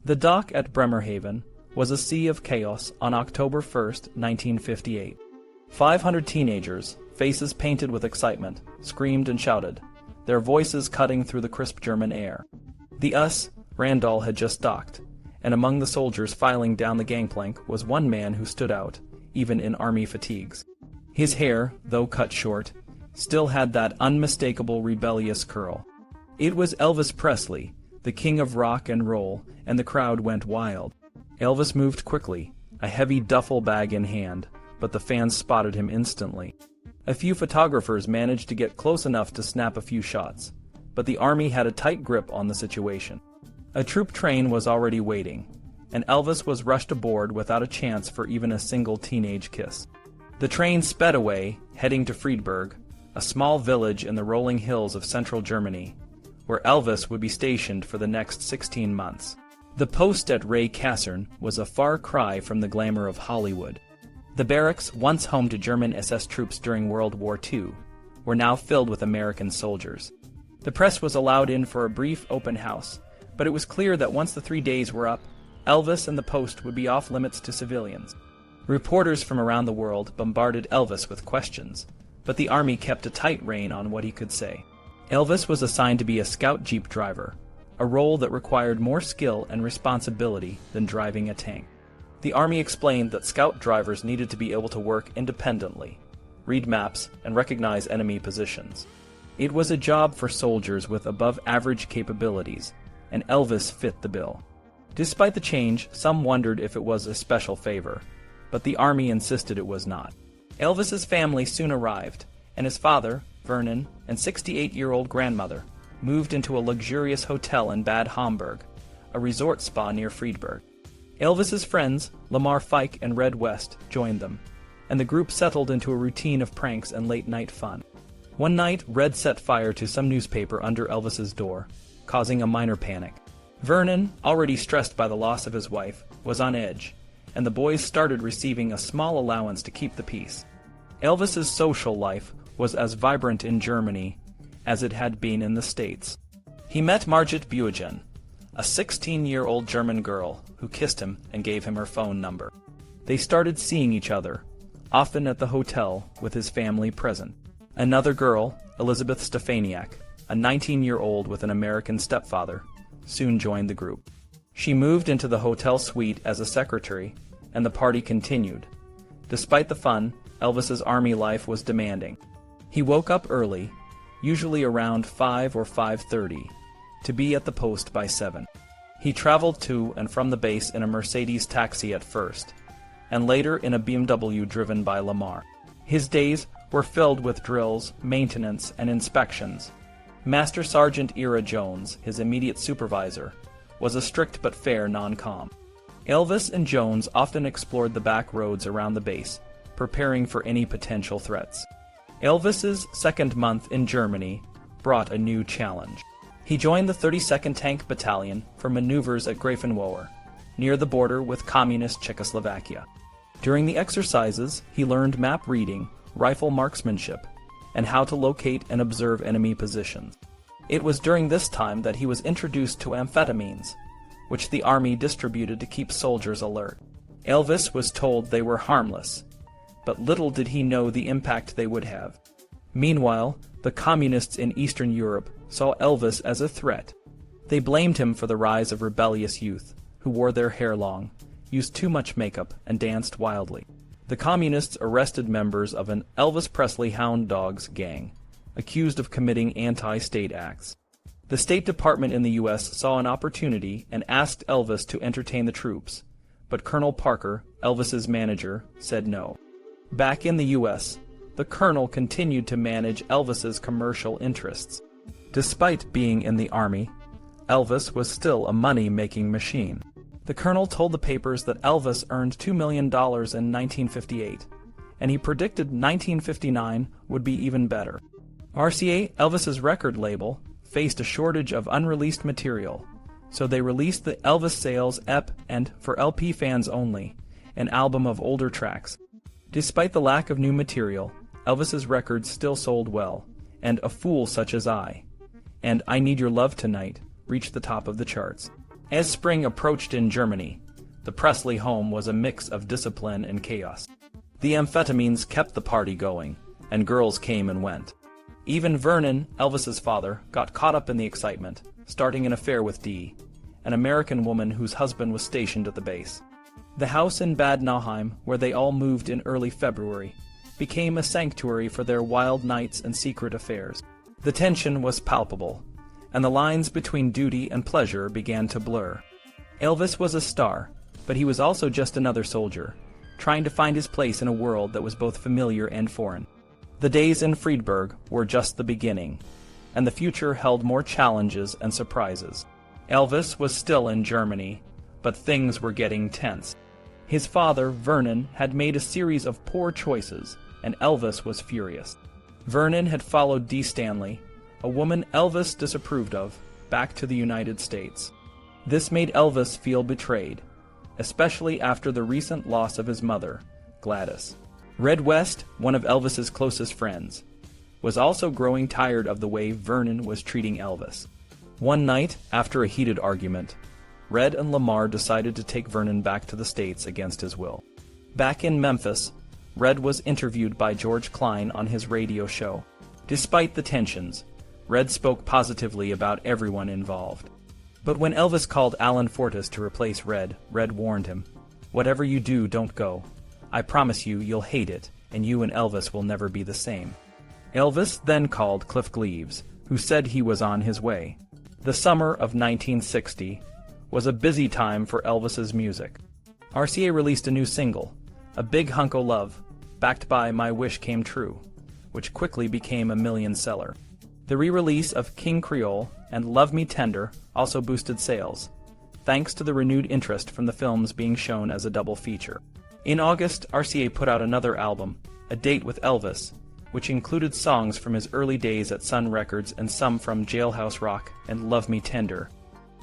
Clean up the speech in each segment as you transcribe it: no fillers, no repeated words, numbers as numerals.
The dock at Bremerhaven was a sea of chaos on October 1, 1958. 500 teenagers, faces painted with excitement, screamed and shouted, their voices cutting through the crisp German air. The US Randall had just docked, and among the soldiers filing down the gangplank was one man who stood out, even in army fatigues. His hair, though cut short, still had that unmistakable rebellious curl. It was Elvis Presley, the king of rock and roll, and the crowd went wild. Elvis moved quickly, a heavy duffel bag in hand, but the fans spotted him instantly. A few photographers managed to get close enough to snap a few shots, but the army had a tight grip on the situation. A troop train was already waiting, and Elvis was rushed aboard without a chance for even a single teenage kiss. The train sped away, heading to Friedberg, a small village in the rolling hills of central Germany, where Elvis would be stationed for the next 16 months. The post at Ray Kaserne was a far cry from the glamour of Hollywood. The barracks, once home to German SS troops during World War II, were now filled with American soldiers. The press was allowed in for a brief open house, but it was clear that once the 3 days were up, Elvis and the post would be off limits to civilians. Reporters from around the world bombarded Elvis with questions, but the army kept a tight rein on what he could say. Elvis was assigned to be a scout jeep driver, a role that required more skill and responsibility than driving a tank. The army explained that scout drivers needed to be able to work independently, read maps, and recognize enemy positions. It was a job for soldiers with above-average capabilities, and Elvis fit the bill. Despite the change, some wondered if it was a special favor, but the army insisted it was not. Elvis's family soon arrived, and his father, Vernon, and 68-year-old grandmother moved into a luxurious hotel in Bad Homburg, a resort spa near Friedberg. Elvis's friends, Lamar Fike and Red West, joined them, and the group settled into a routine of pranks and late-night fun. One night, Red set fire to some newspaper under Elvis's door, causing a minor panic. Vernon, already stressed by the loss of his wife, was on edge, and the boys started receiving a small allowance to keep the peace. Elvis's social life was as vibrant in Germany as it had been in the States. He met Margit Beaulieu, a 16-year-old German girl who kissed him and gave him her phone number. They started seeing each other, often at the hotel with his family present. Another girl, Elizabeth Stefaniak, a 19-year-old with an American stepfather, soon joined the group. She moved into the hotel suite as a secretary, and the party continued. Despite the fun, Elvis's army life was demanding. He woke up early, usually around 5 or 5:30, to be at the post by 7. He traveled to and from the base in a Mercedes taxi at first, and later in a BMW driven by Lamar. His days were filled with drills, maintenance, and inspections. Master Sergeant Ira Jones, his immediate supervisor, was a strict but fair non-com. Elvis and Jones often explored the back roads around the base, preparing for any potential threats. Elvis's second month in Germany brought a new challenge. He joined the 32nd Tank Battalion for maneuvers at Grafenwohr, near the border with communist Czechoslovakia. During the exercises, he learned map reading, rifle marksmanship, and how to locate and observe enemy positions. It was during this time that he was introduced to amphetamines, which the army distributed to keep soldiers alert. Elvis was told they were harmless, but little did he know the impact they would have. Meanwhile, the communists in Eastern Europe saw Elvis as a threat. They blamed him for the rise of rebellious youth, who wore their hair long, used too much makeup, and danced wildly. The communists arrested members of an Elvis Presley hound dogs gang, accused of committing anti-state acts. The State Department in the U.S. saw an opportunity and asked Elvis to entertain the troops, but Colonel Parker, Elvis's manager, said no. Back in the U.S., the colonel continued to manage Elvis's commercial interests. Despite being in the army, Elvis was still a money-making machine. The colonel told the papers that Elvis earned $2 million in 1958, and he predicted 1959 would be even better. RCA, Elvis's record label, faced a shortage of unreleased material, so they released the Elvis Sales EP and, for LP fans only, an album of older tracks. Despite the lack of new material, Elvis's records still sold well, and A Fool Such as I and I Need Your Love Tonight reached the top of the charts. As spring approached in Germany, the Presley home was a mix of discipline and chaos. The amphetamines kept the party going, and girls came and went. Even Vernon, Elvis's father, got caught up in the excitement, starting an affair with Dee, an American woman whose husband was stationed at the base. The house in Bad Nauheim, where they all moved in early February, became a sanctuary for their wild nights and secret affairs. The tension was palpable, and the lines between duty and pleasure began to blur. Elvis was a star, but he was also just another soldier, trying to find his place in a world that was both familiar and foreign. The days in Friedberg were just the beginning, and the future held more challenges and surprises. Elvis was still in Germany, but things were getting tense. His father, Vernon, had made a series of poor choices, and Elvis was furious. Vernon had followed Dee Stanley, a woman Elvis disapproved of, back to the United States. This made Elvis feel betrayed, especially after the recent loss of his mother, Gladys. Red West, one of Elvis's closest friends, was also growing tired of the way Vernon was treating Elvis. One night, after a heated argument, Red and Lamar decided to take Vernon back to the States against his will. Back in Memphis, Red was interviewed by George Klein on his radio show. Despite the tensions, Red spoke positively about everyone involved. But when Elvis called Alan Fortas to replace Red, Red warned him, "Whatever you do, don't go. I promise you, you'll hate it, and you and Elvis will never be the same." Elvis then called Cliff Gleaves, who said he was on his way. The summer of 1960 was a busy time for Elvis's music. RCA released a new single, A Big Hunk o' Love, backed by My Wish Came True, which quickly became a million seller. The re-release of King Creole and Love Me Tender also boosted sales, thanks to the renewed interest from the films being shown as a double feature. In August, RCA put out another album, A Date with Elvis, which included songs from his early days at Sun Records and some from Jailhouse Rock and Love Me Tender.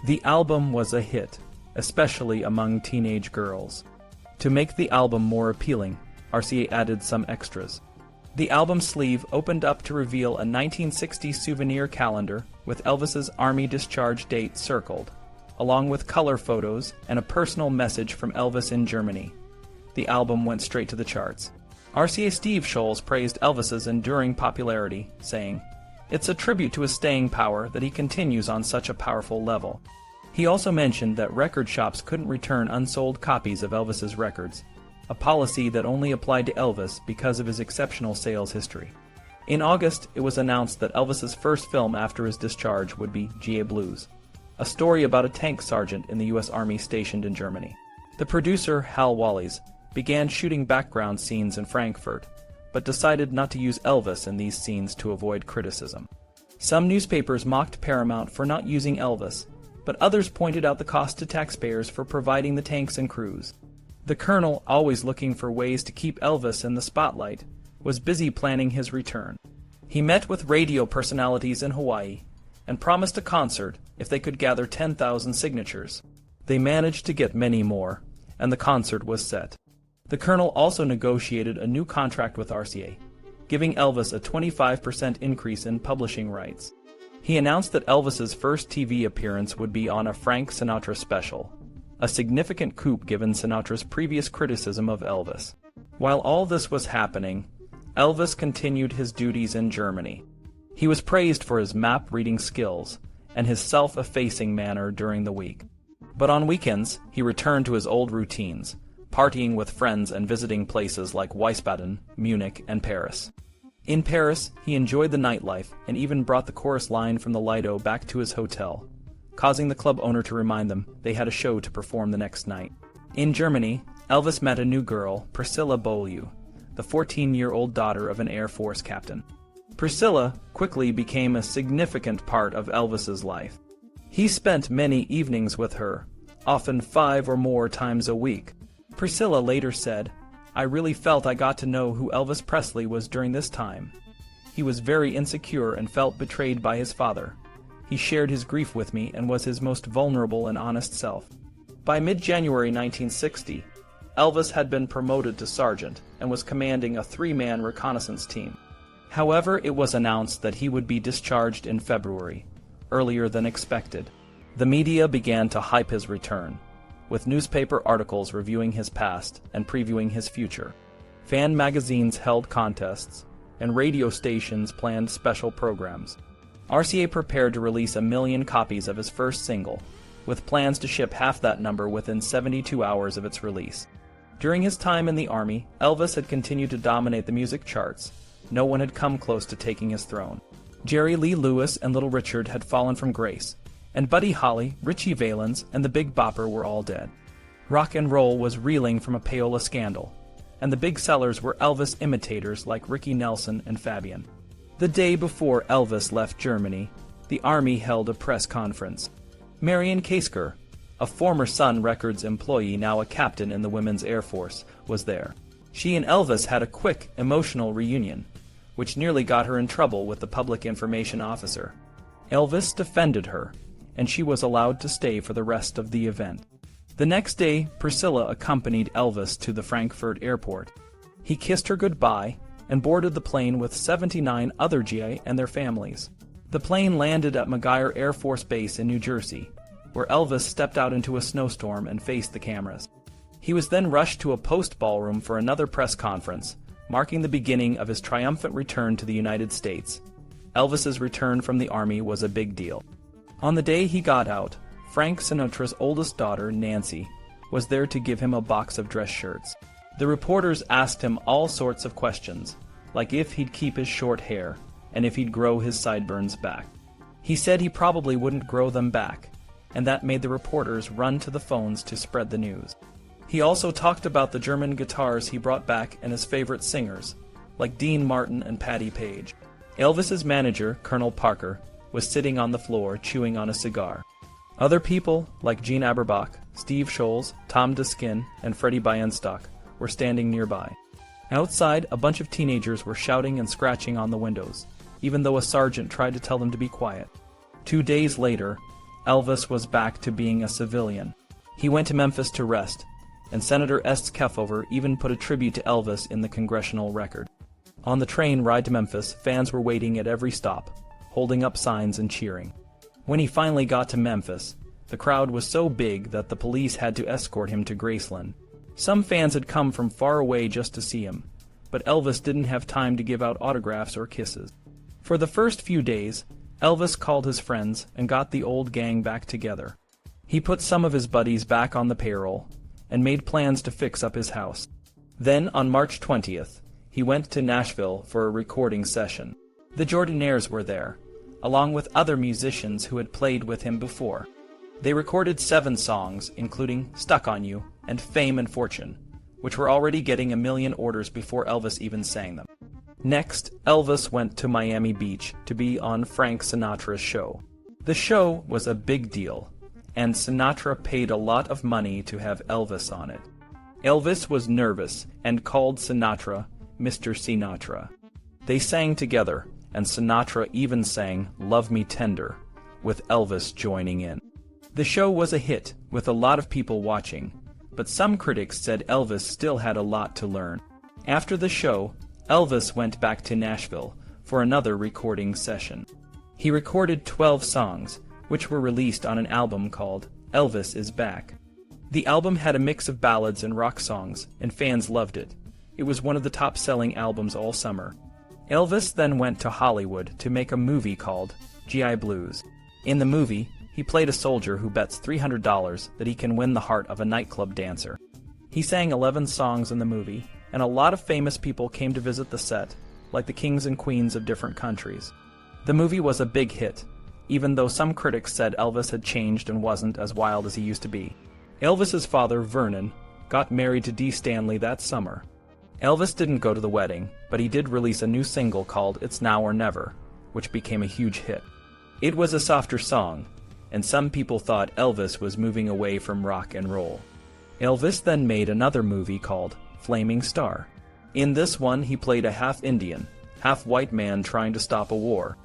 The album was a hit, especially among teenage girls. To make the album more appealing, RCA added some extras. The album sleeve opened up to reveal a 1960 souvenir calendar with Elvis's Army discharge date circled, along with color photos and a personal message from Elvis in Germany. The album went straight to the charts. RCA Steve Scholes praised Elvis's enduring popularity, saying, "It's a tribute to his staying power that he continues on such a powerful level." He also mentioned that record shops couldn't return unsold copies of Elvis's records, a policy that only applied to Elvis because of his exceptional sales history. In August, it was announced that Elvis's first film after his discharge would be G.A. Blues, a story about a tank sergeant in the U.S. Army stationed in Germany. The producer, Hal Wallis, began shooting background scenes in Frankfurt, but decided not to use Elvis in these scenes to avoid criticism. Some newspapers mocked Paramount for not using Elvis, but others pointed out the cost to taxpayers for providing the tanks and crews. The Colonel, always looking for ways to keep Elvis in the spotlight, was busy planning his return. He met with radio personalities in Hawaii and promised a concert if they could gather 10,000 signatures. They managed to get many more, and the concert was set. The Colonel also negotiated a new contract with RCA, giving Elvis a 25% increase in publishing rights. He announced that Elvis's first TV appearance would be on a Frank Sinatra special, a significant coup given Sinatra's previous criticism of Elvis. While all this was happening, Elvis continued his duties in Germany. He was praised for his map-reading skills and his self-effacing manner during the week. But on weekends, he returned to his old routines, partying with friends and visiting places like Wiesbaden, Munich, and Paris. In Paris, he enjoyed the nightlife and even brought the chorus line from the Lido back to his hotel, causing the club owner to remind them they had a show to perform the next night. In Germany, Elvis met a new girl, Priscilla Beaulieu, the 14-year-old daughter of an Air Force captain. Priscilla quickly became a significant part of Elvis's life. He spent many evenings with her, often 5 or more times a week. Priscilla later said, "I really felt I got to know who Elvis Presley was during this time. He was very insecure and felt betrayed by his father. He shared his grief with me and was his most vulnerable and honest self." By mid-January 1960, Elvis had been promoted to sergeant and was commanding a 3-man reconnaissance team. However, it was announced that he would be discharged in February, earlier than expected. The media began to hype his return, with newspaper articles reviewing his past and previewing his future. Fan magazines held contests, and radio stations planned special programs. RCA prepared to release 1 million copies of his first single, with plans to ship half that number within 72 hours of its release. During his time in the Army, Elvis had continued to dominate the music charts. No one had come close to taking his throne. Jerry Lee Lewis and Little Richard had fallen from grace, and Buddy Holly, Richie Valens, and the Big Bopper were all dead. Rock and roll was reeling from a payola scandal, and the big sellers were Elvis imitators like Ricky Nelson and Fabian. The day before Elvis left Germany, the Army held a press conference. Marion Kasker, a former Sun Records employee now a captain in the Women's Air Force, was there. She and Elvis had a quick, emotional reunion, which nearly got her in trouble with the public information officer. Elvis defended her, and she was allowed to stay for the rest of the event. The next day, Priscilla accompanied Elvis to the Frankfurt airport. He kissed her goodbye and boarded the plane with 79 other GI and their families. The plane landed at McGuire Air Force Base in New Jersey, where Elvis stepped out into a snowstorm and faced the cameras. He was then rushed to a post-ballroom for another press conference, marking the beginning of his triumphant return to the United States. Elvis's return from the Army was a big deal. On the day he got out, Frank Sinatra's oldest daughter, Nancy, was there to give him a box of dress shirts. The reporters asked him all sorts of questions, like if he'd keep his short hair and if he'd grow his sideburns back. He said he probably wouldn't grow them back, and that made the reporters run to the phones to spread the news. He also talked about the German guitars he brought back and his favorite singers, like Dean Martin and Patti Page. Elvis's manager, Colonel Parker, was sitting on the floor chewing on a cigar. Other people, like Gene Aberbach, Steve Scholes, Tom Diskin, and Freddie Bienstock, were standing nearby. Outside, a bunch of teenagers were shouting and scratching on the windows, even though a sergeant tried to tell them to be quiet. 2 days later, Elvis was back to being a civilian. He went to Memphis to rest, and Senator S. Kefauver even put a tribute to Elvis in the Congressional Record. On the train ride to Memphis, fans were waiting at every stop, holding up signs and cheering. When he finally got to Memphis, the crowd was so big that the police had to escort him to Graceland. Some fans had come from far away just to see him, but Elvis didn't have time to give out autographs or kisses. For the first few days, Elvis called his friends and got the old gang back together. He put some of his buddies back on the payroll and made plans to fix up his house. Then, on March 20th, he went to Nashville for a recording session. The Jordanaires were there, along with other musicians who had played with him before. They recorded 7 songs, including Stuck on You and Fame and Fortune, which were already getting 1 million orders before Elvis even sang them. Next, Elvis went to Miami Beach to be on Frank Sinatra's show. The show was a big deal, and Sinatra paid a lot of money to have Elvis on it. Elvis was nervous and called Sinatra Mr. Sinatra. They sang together, and Sinatra even sang Love Me Tender, with Elvis joining in. The show was a hit, with a lot of people watching, but some critics said Elvis still had a lot to learn. After the show, Elvis went back to Nashville for another recording session. He recorded 12 songs, which were released on an album called Elvis Is Back. The album had a mix of ballads and rock songs, and fans loved it. It was one of the top-selling albums all summer. Elvis then went to Hollywood to make a movie called G.I. Blues. In the movie, he played a soldier who bets $300 that he can win the heart of a nightclub dancer. He sang 11 songs in the movie, and a lot of famous people came to visit the set, like the kings and queens of different countries. The movie was a big hit, even though some critics said Elvis had changed and wasn't as wild as he used to be. Elvis's father, Vernon, got married to Dee Stanley that summer. Elvis didn't go to the wedding, but he did release a new single called It's Now or Never, which became a huge hit. It was a softer song, and some people thought Elvis was moving away from rock and roll. Elvis then made another movie called Flaming Star. In this one, he played a half-Indian, half-white man trying to stop a war.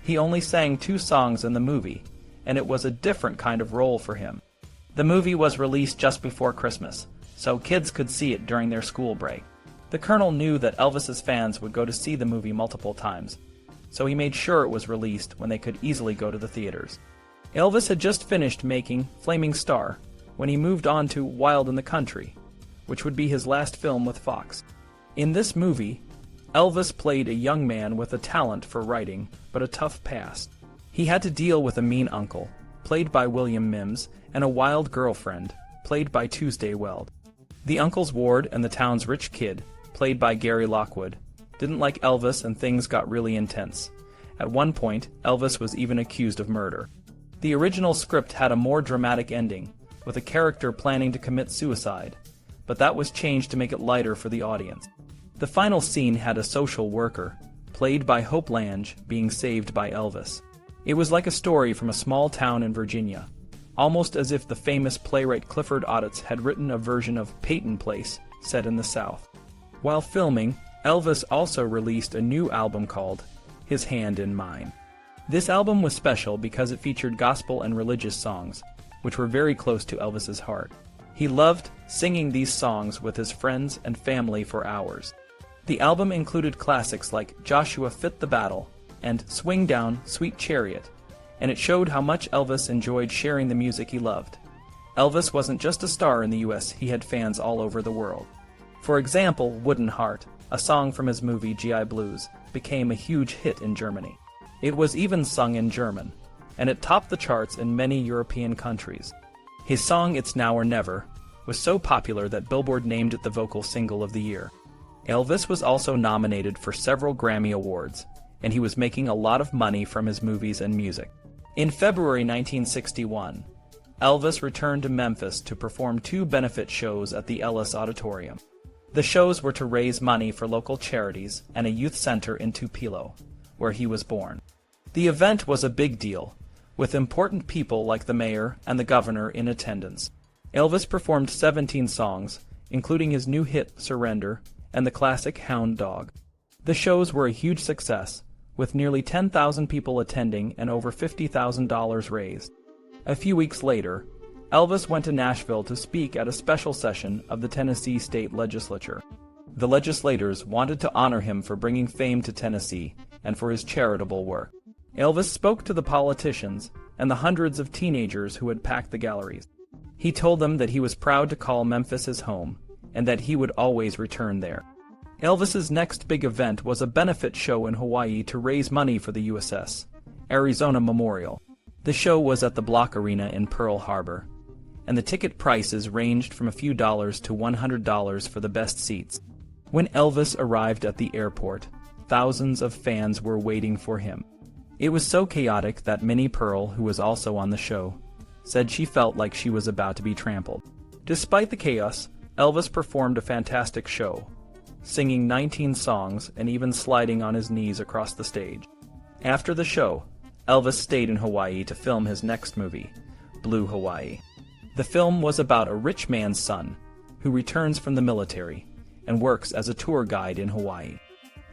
He only sang 2 songs in the movie, and it was a different kind of role for him. The movie was released just before Christmas, so kids could see it during their school break. The Colonel knew that Elvis's fans would go to see the movie multiple times, so he made sure it was released when they could easily go to the theaters. Elvis had just finished making Flaming Star when he moved on to Wild in the Country, which would be his last film with Fox. In this movie, Elvis played a young man with a talent for writing, but a tough past. He had to deal with a mean uncle, played by William Mims, and a wild girlfriend, played by Tuesday Weld. The uncle's ward and the town's rich kid, played by Gary Lockwood, didn't like Elvis and things got really intense. At one point, Elvis was even accused of murder. The original script had a more dramatic ending, with a character planning to commit suicide, but that was changed to make it lighter for the audience. The final scene had a social worker, played by Hope Lange, being saved by Elvis. It was like a story from a small town in Virginia, almost as if the famous playwright Clifford Odets had written a version of Peyton Place set in the South. While filming, Elvis also released a new album called His Hand in Mine. This album was special because it featured gospel and religious songs, which were very close to Elvis's heart. He loved singing these songs with his friends and family for hours. The album included classics like Joshua Fit the Battle and Swing Down, Sweet Chariot, and it showed how much Elvis enjoyed sharing the music he loved. Elvis wasn't just a star in the US, he had fans all over the world. For example, Wooden Heart, a song from his movie GI Blues, became a huge hit in Germany. It was even sung in German, and it topped the charts in many European countries. His song It's Now or Never was so popular that Billboard named it the vocal single of the year. Elvis was also nominated for several Grammy Awards, and he was making a lot of money from his movies and music. In February 1961, Elvis returned to Memphis to perform 2 benefit shows at the Ellis Auditorium. The shows were to raise money for local charities and a youth center in Tupelo, where he was born. The event was a big deal, with important people like the mayor and the governor in attendance. Elvis performed 17 songs, including his new hit Surrender and the classic Hound Dog. The shows were a huge success, with nearly 10,000 people attending and over $50,000 raised. A few weeks later, Elvis went to Nashville to speak at a special session of the Tennessee State Legislature. The legislators wanted to honor him for bringing fame to Tennessee and for his charitable work. Elvis spoke to the politicians and the hundreds of teenagers who had packed the galleries. He told them that he was proud to call Memphis his home and that he would always return there. Elvis's next big event was a benefit show in Hawaii to raise money for the USS Arizona Memorial. The show was at the Block Arena in Pearl Harbor, and the ticket prices ranged from a few dollars to $100 for the best seats. When Elvis arrived at the airport, thousands of fans were waiting for him. It was so chaotic that Minnie Pearl, who was also on the show, said she felt like she was about to be trampled. Despite the chaos, Elvis performed a fantastic show, singing 19 songs and even sliding on his knees across the stage. After the show, Elvis stayed in Hawaii to film his next movie, Blue Hawaii. The film was about a rich man's son who returns from the military and works as a tour guide in Hawaii.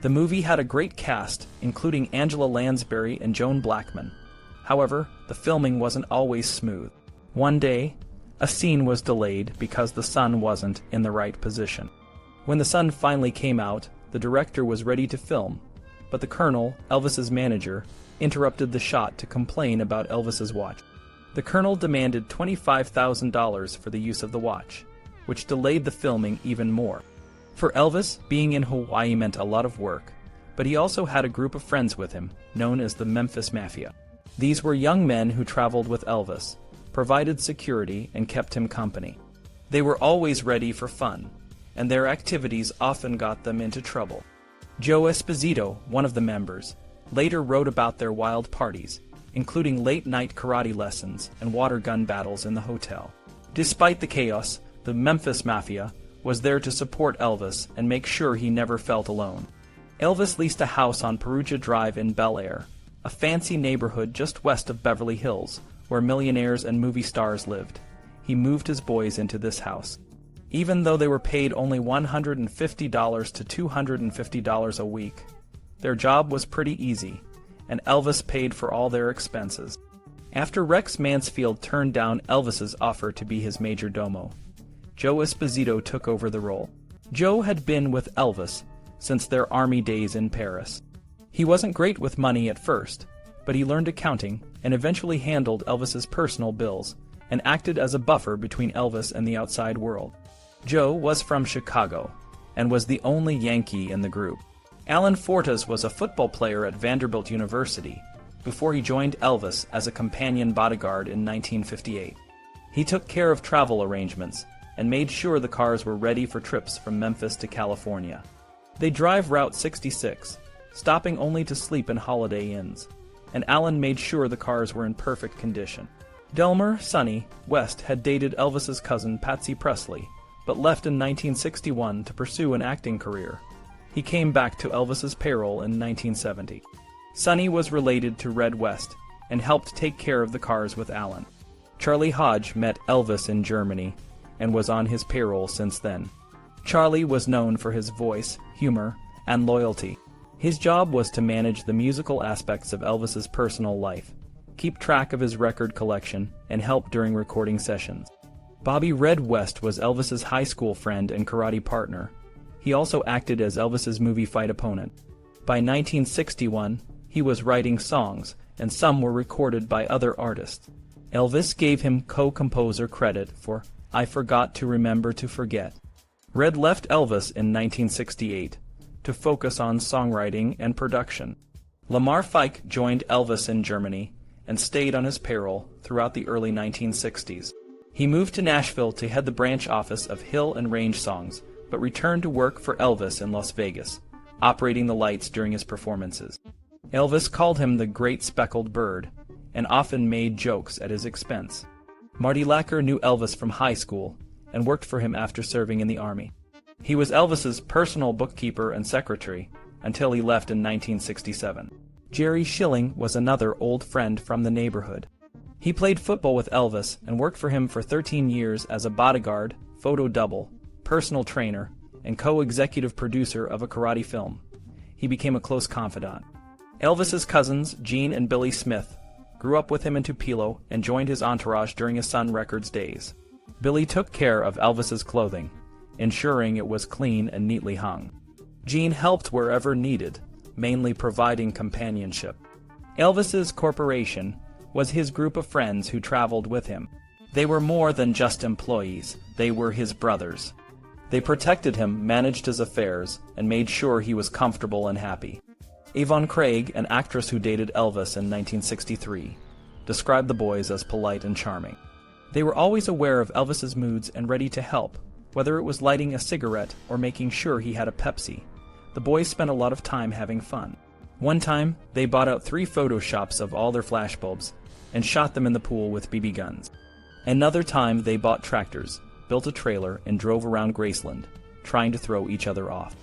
The movie had a great cast, including Angela Lansbury and Joan Blackman. However, the filming wasn't always smooth. One day, a scene was delayed because the sun wasn't in the right position. When the sun finally came out, the director was ready to film, but the colonel, Elvis's manager, interrupted the shot to complain about Elvis's watch. The colonel demanded $25,000 for the use of the watch, which delayed the filming even more. For Elvis, being in Hawaii meant a lot of work, but he also had a group of friends with him, known as the Memphis Mafia. These were young men who traveled with Elvis, provided security, and kept him company. They were always ready for fun, and their activities often got them into trouble. Joe Esposito, one of the members, later wrote about their wild parties, including late-night karate lessons and water gun battles in the hotel. Despite the chaos, the Memphis Mafia was there to support Elvis and make sure he never felt alone. Elvis leased a house on Perugia Drive in Bel Air, a fancy neighborhood just west of Beverly Hills, where millionaires and movie stars lived. He moved his boys into this house. Even though they were paid only $150 to $250 a week, their job was pretty easy, and Elvis paid for all their expenses. After Rex Mansfield turned down Elvis's offer to be his major domo, Joe Esposito took over the role. Joe had been with Elvis since their army days in Paris. He wasn't great with money at first, but he learned accounting and eventually handled Elvis's personal bills, and acted as a buffer between Elvis and the outside world. Joe was from Chicago, and was the only Yankee in the group. Alan Fortas was a football player at Vanderbilt University, before he joined Elvis as a companion bodyguard in 1958. He took care of travel arrangements, and made sure the cars were ready for trips from Memphis to California. They drive Route 66, stopping only to sleep in Holiday Inns, and Alan made sure the cars were in perfect condition. Delmer Sonny West had dated Elvis's cousin Patsy Presley, but left in 1961 to pursue an acting career. He came back to Elvis's payroll in 1970. Sonny was related to Red West, and helped take care of the cars with Alan. Charlie Hodge met Elvis in Germany, and was on his payroll since then. Charlie was known for his voice, humor, and loyalty. His job was to manage the musical aspects of Elvis's personal life, keep track of his record collection, and help during recording sessions. Bobby Red West was Elvis's high school friend and karate partner. He also acted as Elvis's movie fight opponent. By 1961, he was writing songs, and some were recorded by other artists. Elvis gave him co-composer credit for I Forgot to Remember to Forget. Red left Elvis in 1968 to focus on songwriting and production. Lamar Fike joined Elvis in Germany and stayed on his payroll throughout the early 1960s. He moved to Nashville to head the branch office of Hill and Range Songs, but returned to work for Elvis in Las Vegas, operating the lights during his performances. Elvis called him the Great Speckled Bird, and often made jokes at his expense. Marty Lacker knew Elvis from high school, and worked for him after serving in the Army. He was Elvis's personal bookkeeper and secretary, until he left in 1967. Jerry Schilling was another old friend from the neighborhood. He played football with Elvis, and worked for him for 13 years as a bodyguard, photo double, personal trainer, and co-executive producer of a karate film. He became a close confidant. Elvis's cousins, Gene and Billy Smith, grew up with him in Tupelo and joined his entourage during his Sun Records days. Billy took care of Elvis's clothing, ensuring it was clean and neatly hung. Gene helped wherever needed, mainly providing companionship. Elvis's corporation was his group of friends who traveled with him. They were more than just employees, they were his brothers. They protected him, managed his affairs, and made sure he was comfortable and happy. Yvonne Craig, an actress who dated Elvis in 1963, described the boys as polite and charming. They were always aware of Elvis's moods and ready to help, whether it was lighting a cigarette or making sure he had a Pepsi. The boys spent a lot of time having fun. One time, they bought out 3 photoshops of all their flashbulbs and shot them in the pool with BB guns. Another time, they bought tractors, built a trailer, and drove around Graceland, trying to throw each other off.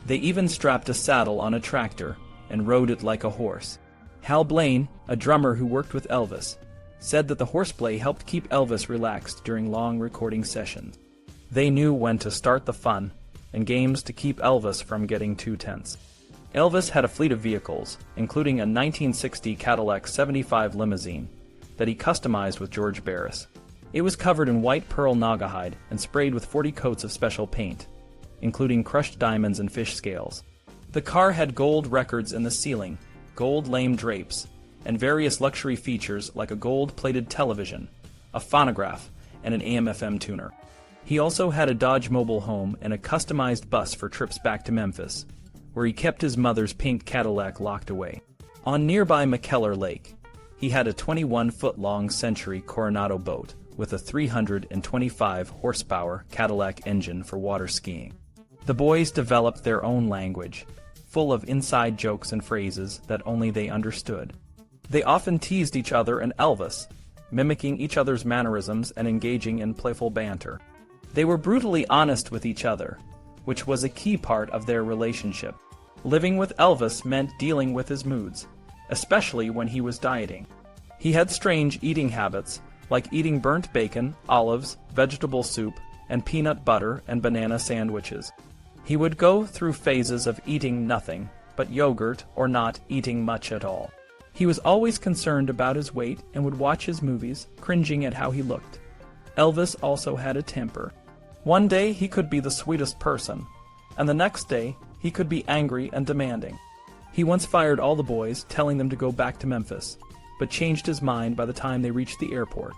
They even strapped a saddle on a tractor and rode it like a horse. Hal Blaine, a drummer who worked with Elvis, said that the horseplay helped keep Elvis relaxed during long recording sessions. They knew when to start the fun and games to keep Elvis from getting too tense. Elvis had a fleet of vehicles, including a 1960 Cadillac 75 limousine that he customized with George Barris. It was covered in white pearl naugahyde and sprayed with 40 coats of special paint, including crushed diamonds and fish scales. The car had gold records in the ceiling, gold lame drapes, and various luxury features like a gold-plated television, a phonograph, and an AM/FM tuner. He also had a Dodge mobile home and a customized bus for trips back to Memphis, where he kept his mother's pink Cadillac locked away. On nearby McKellar Lake, he had a 21-foot-long Century Coronado boat with a 325-horsepower Cadillac engine for water skiing. The boys developed their own language, full of inside jokes and phrases that only they understood. They often teased each other and Elvis, mimicking each other's mannerisms and engaging in playful banter. They were brutally honest with each other, which was a key part of their relationship. Living with Elvis meant dealing with his moods, especially when he was dieting. He had strange eating habits, like eating burnt bacon, olives, vegetable soup, and peanut butter and banana sandwiches. He would go through phases of eating nothing but yogurt or not eating much at all. He was always concerned about his weight and would watch his movies, cringing at how he looked. Elvis also had a temper. One day he could be the sweetest person, and the next day he could be angry and demanding. He once fired all the boys, telling them to go back to Memphis, but changed his mind by the time they reached the airport.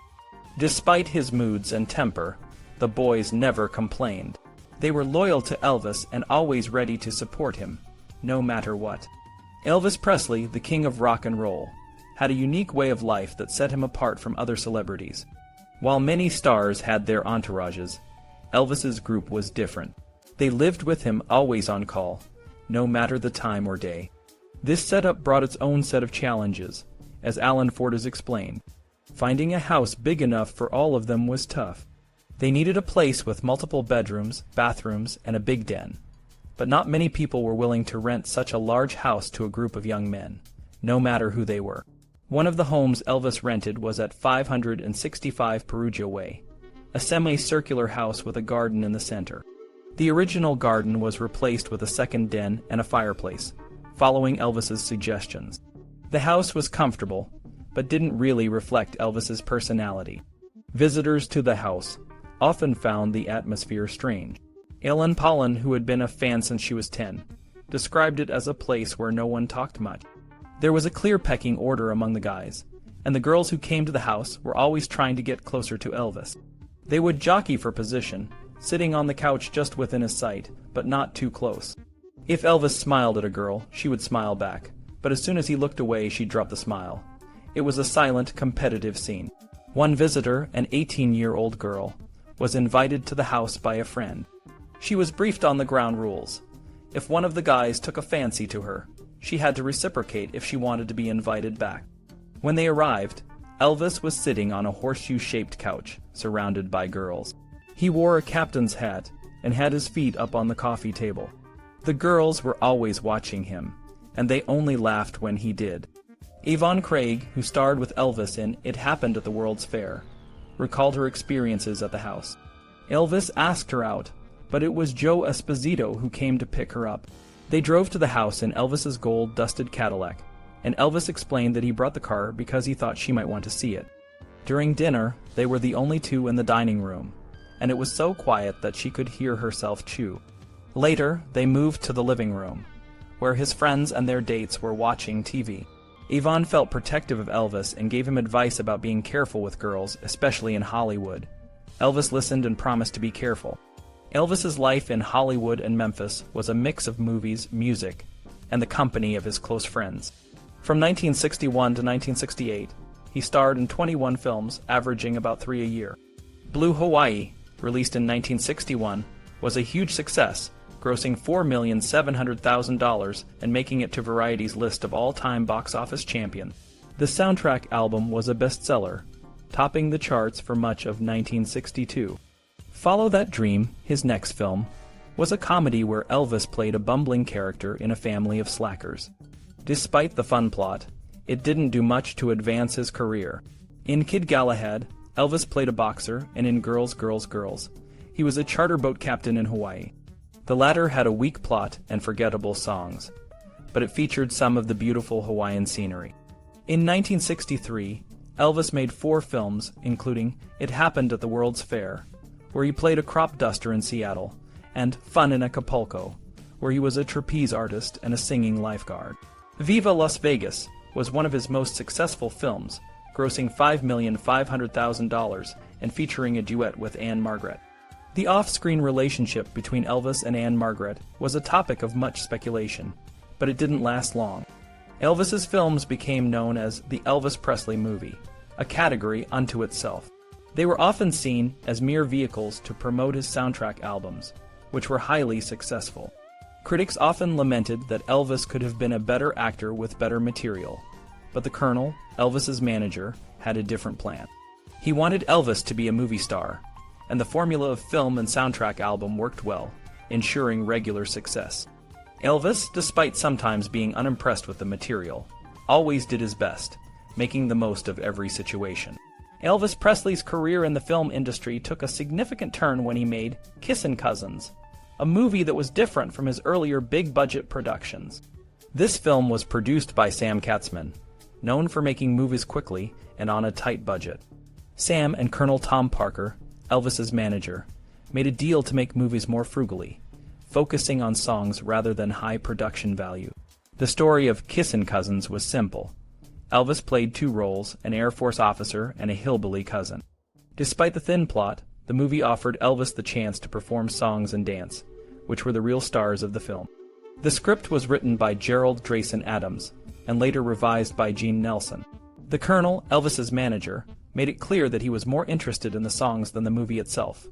Despite his moods and temper, the boys never complained. They were loyal to Elvis and always ready to support him, no matter what. Elvis Presley, the king of rock and roll, had a unique way of life that set him apart from other celebrities. While many stars had their entourages, Elvis's group was different. They lived with him, always on call, no matter the time or day. This setup brought its own set of challenges, as Alan Ford has explained. Finding a house big enough for all of them was tough. They needed a place with multiple bedrooms, bathrooms, and a big den. But not many people were willing to rent such a large house to a group of young men, no matter who they were. One of the homes Elvis rented was at 565 Perugia Way, a semicircular house with a garden in the center. The original garden was replaced with a second den and a fireplace, following Elvis's suggestions. The house was comfortable, but didn't really reflect Elvis's personality. Visitors to the house often found the atmosphere strange. Ellen Pollan, who had been a fan since she was 10, described it as a place where no one talked much. There was a clear pecking order among the guys, and the girls who came to the house were always trying to get closer to Elvis. They would jockey for position, sitting on the couch just within his sight, but not too close. If Elvis smiled at a girl, she would smile back, but as soon as he looked away, she'd drop the smile. It was a silent, competitive scene. One visitor, an 18-year-old girl, was invited to the house by a friend. She was briefed on the ground rules. If one of the guys took a fancy to her, she had to reciprocate if she wanted to be invited back. When they arrived, Elvis was sitting on a horseshoe-shaped couch, surrounded by girls. He wore a captain's hat and had his feet up on the coffee table. The girls were always watching him, and they only laughed when he did. Yvonne Craig, who starred with Elvis in It Happened at the World's Fair, recalled her experiences at the house. Elvis asked her out, but it was Joe Esposito who came to pick her up. They drove to the house in Elvis's gold-dusted Cadillac, and Elvis explained that he brought the car because he thought she might want to see it. During dinner, they were the only two in the dining room, and it was so quiet that she could hear herself chew. Later, they moved to the living room, where his friends and their dates were watching TV. Yvonne felt protective of Elvis and gave him advice about being careful with girls, especially in Hollywood. Elvis listened and promised to be careful. Elvis's life in Hollywood and Memphis was a mix of movies, music, and the company of his close friends. From 1961 to 1968, he starred in 21 films, averaging about 3 a year. Blue Hawaii, released in 1961, was a huge success, grossing $4,700,000 and making it to Variety's list of all-time box office champions. The soundtrack album was a bestseller, topping the charts for much of 1962. Follow That Dream, his next film, was a comedy where Elvis played a bumbling character in a family of slackers. Despite the fun plot, it didn't do much to advance his career. In Kid Galahad, Elvis played a boxer, and in Girls, Girls, Girls, he was a charter boat captain in Hawaii. The latter had a weak plot and forgettable songs, but it featured some of the beautiful Hawaiian scenery. In 1963, Elvis made 4 films, including It Happened at the World's Fair, where he played a crop duster in Seattle, and Fun in Acapulco, where he was a trapeze artist and a singing lifeguard. Viva Las Vegas was one of his most successful films, grossing $5,500,000 and featuring a duet with Anne Margaret. The off-screen relationship between Elvis and Anne Margaret was a topic of much speculation, but it didn't last long. Elvis's films became known as the Elvis Presley movie, a category unto itself. They were often seen as mere vehicles to promote his soundtrack albums, which were highly successful. Critics often lamented that Elvis could have been a better actor with better material, but the Colonel, Elvis's manager, had a different plan. He wanted Elvis to be a movie star, and the formula of film and soundtrack album worked well, ensuring regular success. Elvis, despite sometimes being unimpressed with the material, always did his best, making the most of every situation. Elvis Presley's career in the film industry took a significant turn when he made Kissin' Cousins, a movie that was different from his earlier big-budget productions. This film was produced by Sam Katzman, known for making movies quickly and on a tight budget. Sam and Colonel Tom Parker, Elvis's manager, made a deal to make movies more frugally, focusing on songs rather than high production value. The story of Kissin' Cousins was simple. Elvis played two roles, an Air Force officer and a hillbilly cousin. Despite the thin plot, the movie offered Elvis the chance to perform songs and dance, which were the real stars of the film. The script was written by Gerald Drayson Adams, and later revised by Gene Nelson. The Colonel, Elvis's manager, made it clear that he was more interested in the songs than the movie itself,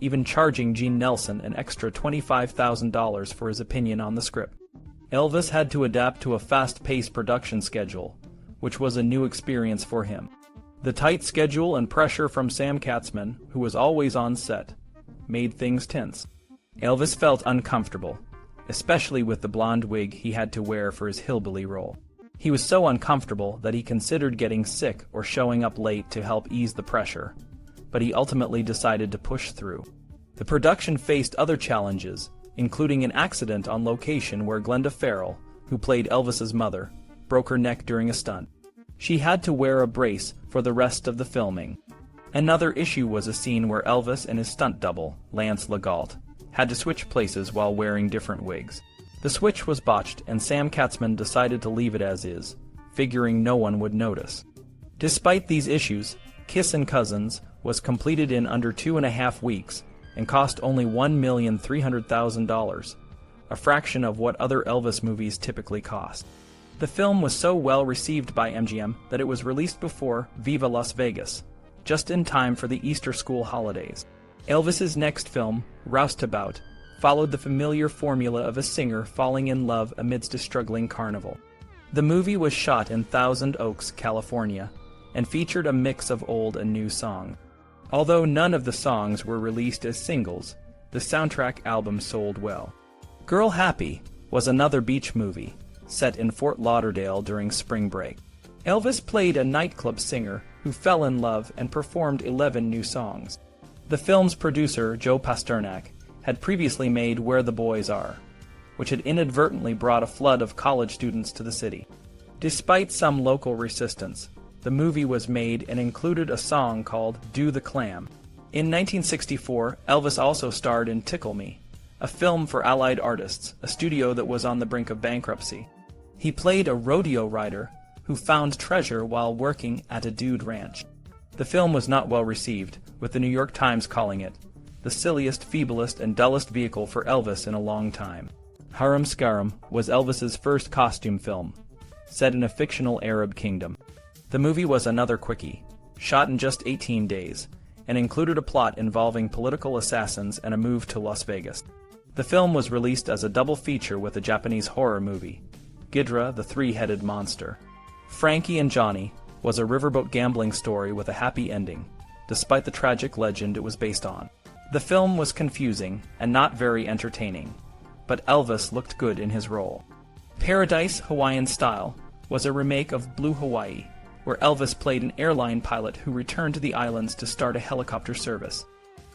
even charging Gene Nelson an extra $25,000 for his opinion on the script. Elvis had to adapt to a fast-paced production schedule, which was a new experience for him. The tight schedule and pressure from Sam Katzman, who was always on set, made things tense. Elvis felt uncomfortable, especially with the blonde wig he had to wear for his hillbilly role. He was so uncomfortable that he considered getting sick or showing up late to help ease the pressure, but he ultimately decided to push through. The production faced other challenges, including an accident on location where Glenda Farrell, who played Elvis's mother, broke her neck during a stunt. She had to wear a brace for the rest of the filming. Another issue was a scene where Elvis and his stunt double, Lance Legault, had to switch places while wearing different wigs. The switch was botched, and Sam Katzman decided to leave it as is, figuring no one would notice. Despite these issues, Kissin' Cousins was completed in under 2.5 weeks and cost only $1,300,000, a fraction of what other Elvis movies typically cost. The film was so well received by MGM that it was released before Viva Las Vegas, just in time for the Easter school holidays. Elvis's next film, Roustabout, followed the familiar formula of a singer falling in love amidst a struggling carnival. The movie was shot in Thousand Oaks, California, and featured a mix of old and new songs. Although none of the songs were released as singles, the soundtrack album sold well. Girl Happy was another beach movie, set in Fort Lauderdale during spring break. Elvis played a nightclub singer who fell in love and performed 11 new songs. The film's producer, Joe Pasternak, had previously made Where the Boys Are, which had inadvertently brought a flood of college students to the city. Despite some local resistance, the movie was made and included a song called Do the Clam. In 1964, Elvis also starred in Tickle Me, a film for Allied Artists, a studio that was on the brink of bankruptcy. He played a rodeo rider who found treasure while working at a dude ranch. The film was not well received, with the New York Times calling it the silliest, feeblest, and dullest vehicle for Elvis in a long time. Harum Scarum was Elvis's first costume film, set in a fictional Arab kingdom. The movie was another quickie, shot in just 18 days, and included a plot involving political assassins and a move to Las Vegas. The film was released as a double feature with a Japanese horror movie, Ghidra the Three-Headed Monster. Frankie and Johnny was a riverboat gambling story with a happy ending, despite the tragic legend it was based on. The film was confusing and not very entertaining, but Elvis looked good in his role. Paradise Hawaiian Style was a remake of Blue Hawaii, where Elvis played an airline pilot who returned to the islands to start a helicopter service.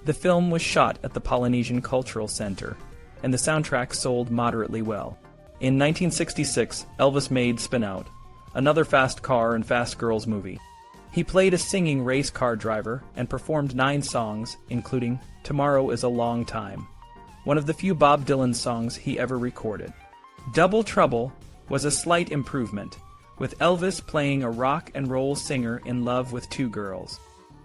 The film was shot at the Polynesian Cultural Center, and the soundtrack sold moderately well. In 1966, Elvis made Spin Out, another fast car and fast girls movie. He played a singing race car driver and performed 9 songs, including Tomorrow is a Long Time, one of the few Bob Dylan songs he ever recorded. Double Trouble was a slight improvement, with Elvis playing a rock and roll singer in love with 2 girls.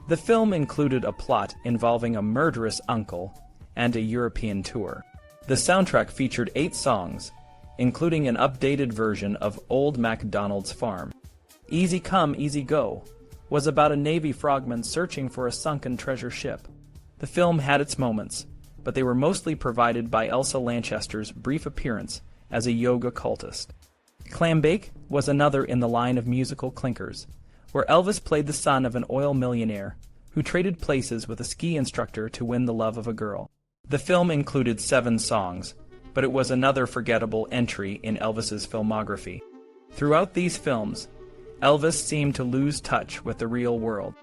The film included a plot involving a murderous uncle and a European tour. The soundtrack featured 8 songs, including an updated version of Old MacDonald's Farm. Easy Come, Easy Go was about a Navy frogman searching for a sunken treasure ship. The film had its moments, but they were mostly provided by Elsa Lanchester's brief appearance as a yoga cultist. Clambake was another in the line of musical clinkers, where Elvis played the son of an oil millionaire who traded places with a ski instructor to win the love of a girl. The film included 7 songs, but it was another forgettable entry in Elvis's filmography. Throughout these films, Elvis seemed to lose touch with the real world.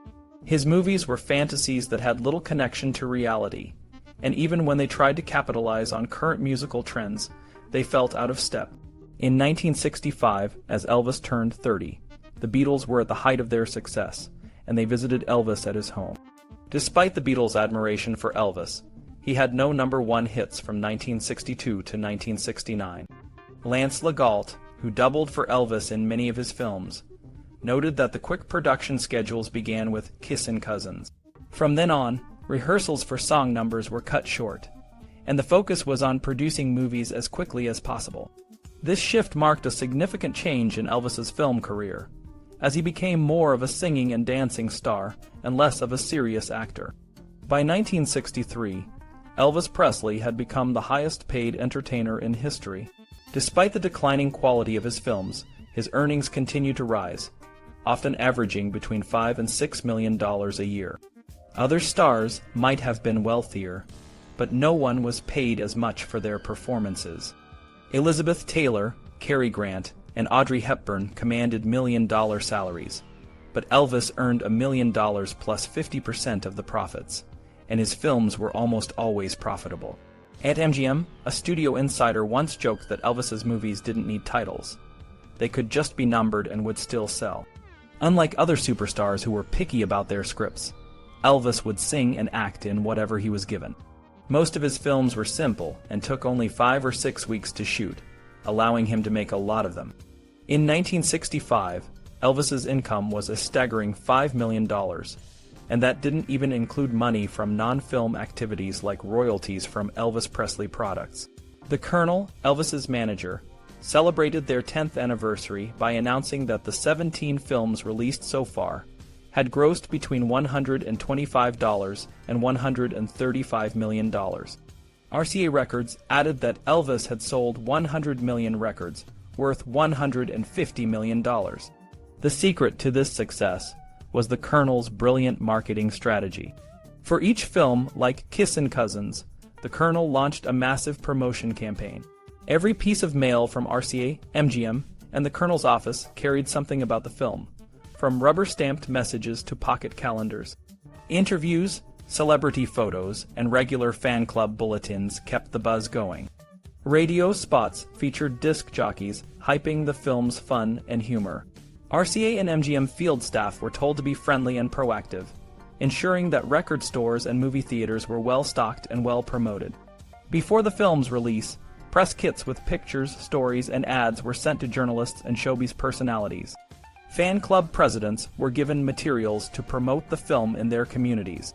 His movies were fantasies that had little connection to reality, and even when they tried to capitalize on current musical trends, they felt out of step. In 1965, as Elvis turned 30, the Beatles were at the height of their success, and they visited Elvis at his home. Despite the Beatles' admiration for Elvis, he had no #1 hits from 1962 to 1969. Lance Legault, who doubled for Elvis in many of his films, noted that the quick production schedules began with Kissin' Cousins. From then on, rehearsals for song numbers were cut short, and the focus was on producing movies as quickly as possible. This shift marked a significant change in Elvis's film career, as he became more of a singing and dancing star and less of a serious actor. By 1963, Elvis Presley had become the highest-paid entertainer in history. Despite the declining quality of his films, his earnings continued to rise, often averaging between $5 and $6 million a year. Other stars might have been wealthier, but no one was paid as much for their performances. Elizabeth Taylor, Cary Grant, and Audrey Hepburn commanded million-dollar salaries, but Elvis earned $1 million plus 50% of the profits, and his films were almost always profitable. At MGM, a studio insider once joked that Elvis's movies didn't need titles. They could just be numbered and would still sell. Unlike other superstars who were picky about their scripts, Elvis would sing and act in whatever he was given. Most of his films were simple and took only 5 or 6 weeks to shoot, allowing him to make a lot of them. In 1965, Elvis's income was a staggering $5 million, and that didn't even include money from non-film activities like royalties from Elvis Presley products. The Colonel, Elvis's manager, celebrated their 10th anniversary by announcing that the 17 films released so far had grossed between $125 and $135 million. RCA Records added that Elvis had sold 100 million records, worth $150 million. The secret to this success was the Colonel's brilliant marketing strategy. For each film, like Kissin' Cousins, the Colonel launched a massive promotion campaign. Every piece of mail from RCA, MGM, and the Colonel's office carried something about the film, from rubber-stamped messages to pocket calendars. Interviews, celebrity photos, and regular fan club bulletins kept the buzz going. Radio spots featured disc jockeys hyping the film's fun and humor. RCA and MGM field staff were told to be friendly and proactive, ensuring that record stores and movie theaters were well-stocked and well-promoted. Before the film's release, press kits with pictures, stories, and ads were sent to journalists and showbiz personalities. Fan club presidents were given materials to promote the film in their communities.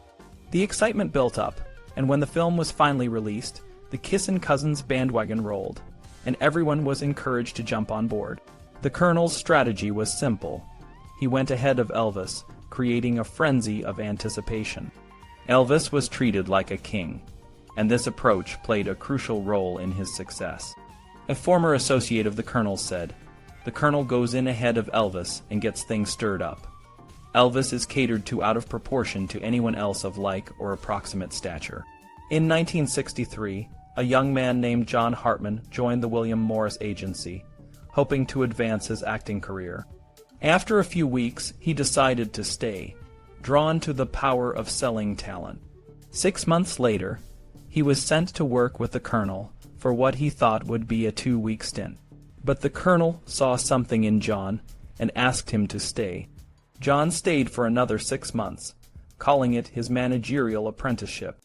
The excitement built up, and when the film was finally released, the Kissin' Cousins bandwagon rolled, and everyone was encouraged to jump on board. The Colonel's strategy was simple. He went ahead of Elvis, creating a frenzy of anticipation. Elvis was treated like a king, and this approach played a crucial role in his success. A former associate of the Colonel said, "The Colonel goes in ahead of Elvis and gets things stirred up. Elvis is catered to out of proportion to anyone else of like or approximate stature." In 1963, a young man named John Hartman joined the William Morris Agency, hoping to advance his acting career. After a few weeks, he decided to stay, drawn to the power of selling talent. 6 months later, he was sent to work with the Colonel for what he thought would be a 2-week stint. But the Colonel saw something in John and asked him to stay. John stayed for another 6 months, calling it his managerial apprenticeship.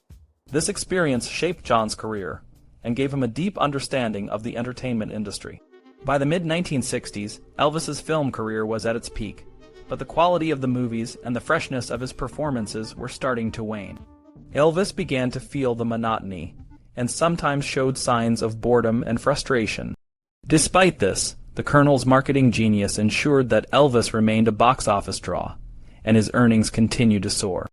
This experience shaped John's career and gave him a deep understanding of the entertainment industry. By the mid-1960s, Elvis's film career was at its peak, but the quality of the movies and the freshness of his performances were starting to wane. Elvis began to feel the monotony, and sometimes showed signs of boredom and frustration. Despite this, the Colonel's marketing genius ensured that Elvis remained a box office draw, and his earnings continued to soar.